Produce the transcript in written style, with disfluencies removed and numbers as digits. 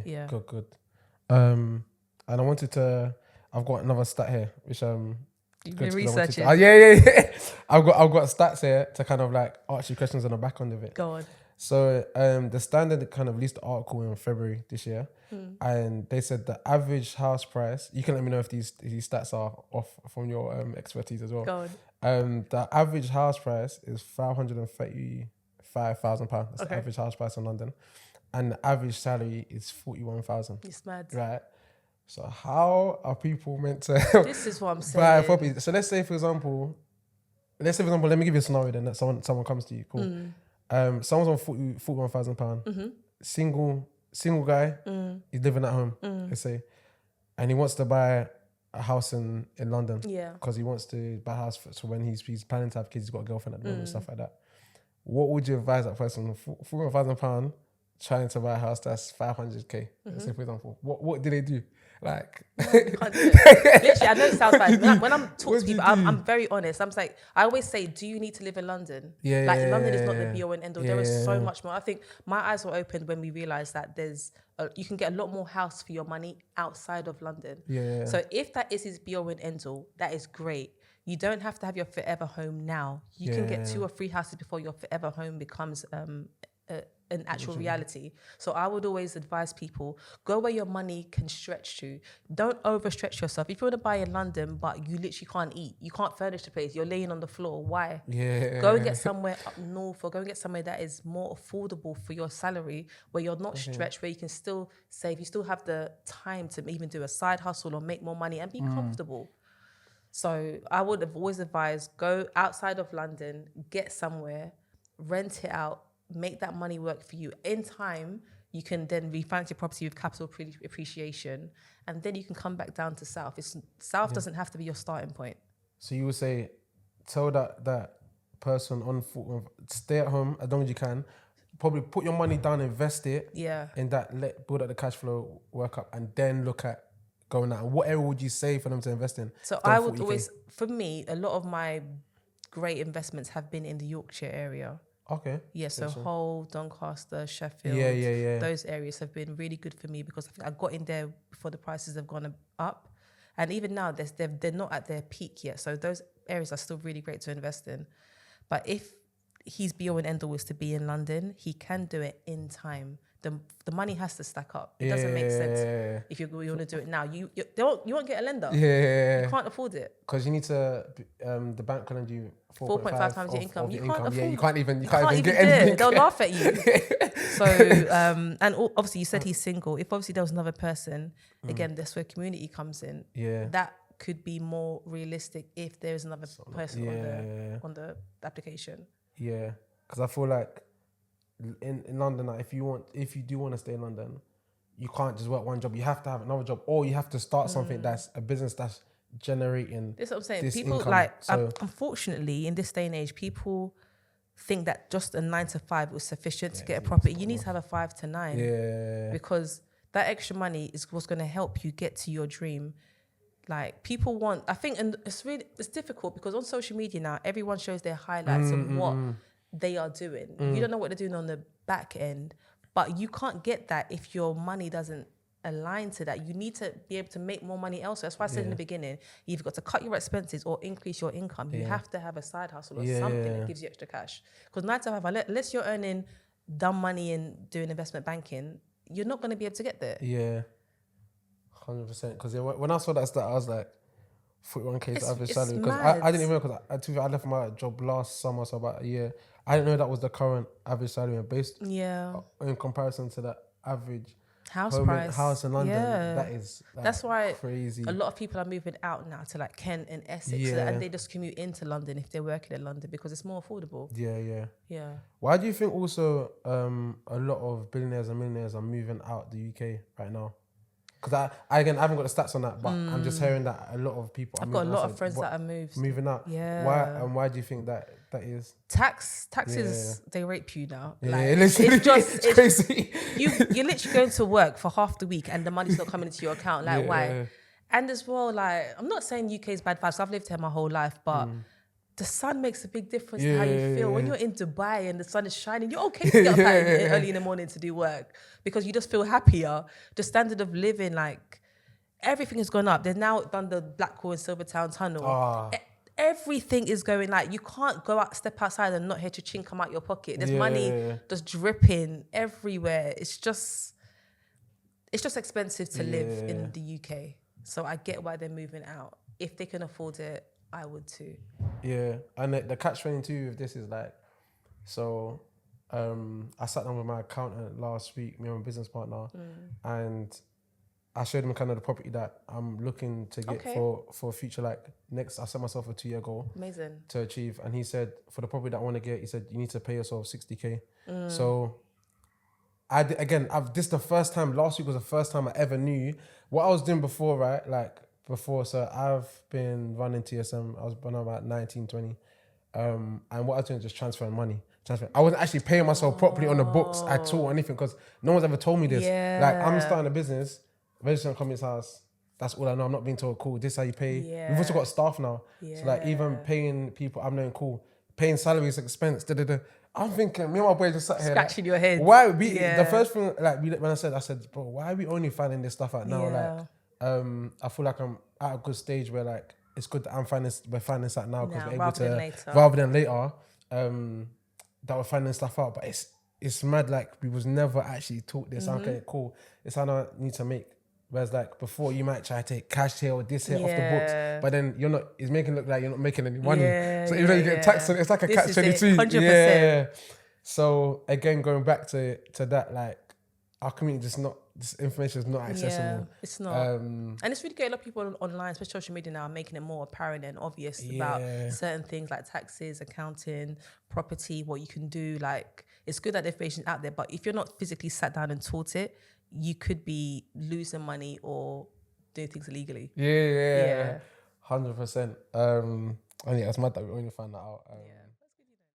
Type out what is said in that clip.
Yeah. Good. And I've got another stat here, which You've good been because I wanted to. researching. Yeah. I've got stats here to kind of like ask you questions on the back end of it. Go on. So the Standard kind of released the article in February this year, and they said the average house price. You can let me know if these stats are off from your expertise as well. Go on. The average house price is £535,000. That's the Okay. average house price in London, and the average salary is 41,000. It's mad. Right. So how are people meant to This is what I'm buy a saying. property? So let's say for example, let me give you a scenario then that someone comes to you. Cool. Someone's on £41,000. Single guy. He's living at home. Let's say, and he wants to buy a house in London. Yeah. Because he wants to buy a house so when he's planning to have kids, he's got a girlfriend at the moment and stuff like that. What would you advise that person? £41,000 trying to buy a house that's 500k. Let's say for example, what do they do? Like, You can't do it. Literally, I know it sounds bad. When I'm talking What to do you people, do? I'm very honest. I'm like, I always say, do you need to live in London? Yeah, Like, yeah, London is yeah, not yeah. the be all and end all. Yeah, There is so yeah. much more. I think my eyes were opened when we realized that you can get a lot more house for your money outside of London. Yeah. So if that is his be all and end all, that is great. You don't have to have your forever home now. You can get 2 or 3 houses before your forever home becomes an actual reality. So I would always advise people, go where your money can stretch to. Don't overstretch yourself. If you want to buy in London, but you literally can't eat, you can't furnish the place, you're laying on the floor, why? Yeah. Go and get somewhere up north, or go and get somewhere that is more affordable for your salary, where you're not stretched, where you can still save, you still have the time to even do a side hustle or make more money and be comfortable. So I would have always advised, go outside of London, get somewhere, rent it out, make that money work for you. In time, you can then refinance your property with capital appreciation, and then you can come back down to South. South doesn't have to be your starting point. So you would say, tell that person on foot, stay at home as long as you can. Probably put your money down, invest it. Yeah. In that, build up the cash flow, work up, and then look at going out. What area would you say for them to invest in? So I would always, for me, a lot of my great investments have been in the Yorkshire area. Okay. Yeah, so Hull, Doncaster, Sheffield, Yeah. those areas have been really good for me because I got in there before the prices have gone up. And even now, they're not at their peak yet. So those areas are still really great to invest in. But if his be all and end all is to be in London, he can do it in time. The money has to stack up. It doesn't make sense if you want to do it now. You won't get a lender. Yeah. You can't afford it. Because you need to, the bank can lend you 4.5 times your income. You can't afford. Yeah, you can't even do get it. anything. They'll laugh at you. So, and obviously you said he's single. If obviously there was another person, again, that's where community comes in. Yeah. That could be more realistic if there is another person on the application. Yeah, because I feel like in London, like, if you do want to stay in London, you can't just work one job. You have to have another job, or you have to start something that's a business that's generating. That's what I'm saying. This People income. Unfortunately, in this day and age, people think that just a 9 to 5 was sufficient to get a property. You need to have a 5 to 9. Yeah. Because that extra money is what's going to help you get to your dream. Like, people want, I think, and it's difficult because on social media now, everyone shows their highlights of what they are doing. You don't know what they're doing on the back end, but you can't get that if your money doesn't align to that. You need to be able to make more money elsewhere. That's why I said in the beginning, you've got to cut your expenses or increase your income. You have to have a side hustle or something that gives you extra cash. Because 9 to 5, unless you're earning dumb money and doing investment banking, you're not going to be able to get there. Yeah. 100%. Because when I saw that stat, I was like, 41k is average salary. Because I didn't even know, because I left my job last summer, so about a year. I didn't know that was the current average salary, and based in comparison to the average house price, house in London, that's why crazy. A lot of people are moving out now to like Kent and Essex, and they just commute into London if they're working in London because it's more affordable. Yeah. Why do you think also a lot of billionaires and millionaires are moving out the UK right now? Because I haven't got the stats on that, but I'm just hearing that a lot of people. I've got a lot of friends that are moving out. Yeah. Why do you think that is? Taxes, they rape you now. Yeah, like, it's crazy. You're literally going to work for half the week and the money's not coming into your account. Like, why? And as well, like, I'm not saying UK is bad vibes. I've lived here my whole life, but the sun makes a big difference to how you feel. When Yeah. you're in Dubai and the sun is shining, you're okay to get up early in the morning to do work because you just feel happier. The standard of living, like everything has gone up. They've now done the Blackwall and Silvertown tunnel. Ah. Everything is going, like, you can't go out, step outside and not hear cha-ching come out your pocket. There's Yeah. money just dripping everywhere. It's just expensive to live in the UK. So I get why they're moving out. If they can afford it, I would too. Yeah, and the catch-22 of this is like, so I sat down with my accountant last week, me and my business partner, and I showed him kind of the property that I'm looking to get for future, like next, I set myself a 2-year goal. Amazing. To achieve. And he said, for the property that I want to get, he said, you need to pay yourself 60K. So this is the first time, last week was the first time I ever knew what I was doing before, right? Like before, so I've been running TSM, I was when I was about 19, 20. And what I was doing was just transferring money. I wasn't actually paying myself properly on the books at all or anything because no one's ever told me this. Yeah. Like I'm starting a business, registering a company's house. That's all I know. I'm not being told, cool, this is how you pay. Yeah. We've also got staff now. Yeah. So like even paying people, I'm knowing, cool, paying salaries, expense, da. I'm thinking, me and my boy just sat here Scratching like, your head. why the first thing like when I said, bro, why are we only finding this stuff out now? Yeah. Like I feel like I'm at a good stage where like it's good that we're finding this out now because we're able rather than later. That we're finding stuff out, but it's mad. Like we was never actually taught this. Okay, cool. It's how I need to make. Whereas like before, you might try to take cash here or this here off the books, but then you're not. It's making it look like you're not making any money. So even though you get taxed on it, it's like a catch-22. 100%. Yeah. So again, going back to that, like our community this information is not accessible. Yeah, it's not. And it's really good. A lot of people online, especially social media now, are making it more apparent and obvious about certain things like taxes, accounting, property, what you can do. Like, it's good that the information is out there, but if you're not physically sat down and taught it, you could be losing money or doing things illegally. Yeah. 100%. And yeah, it's mad that we only found that out.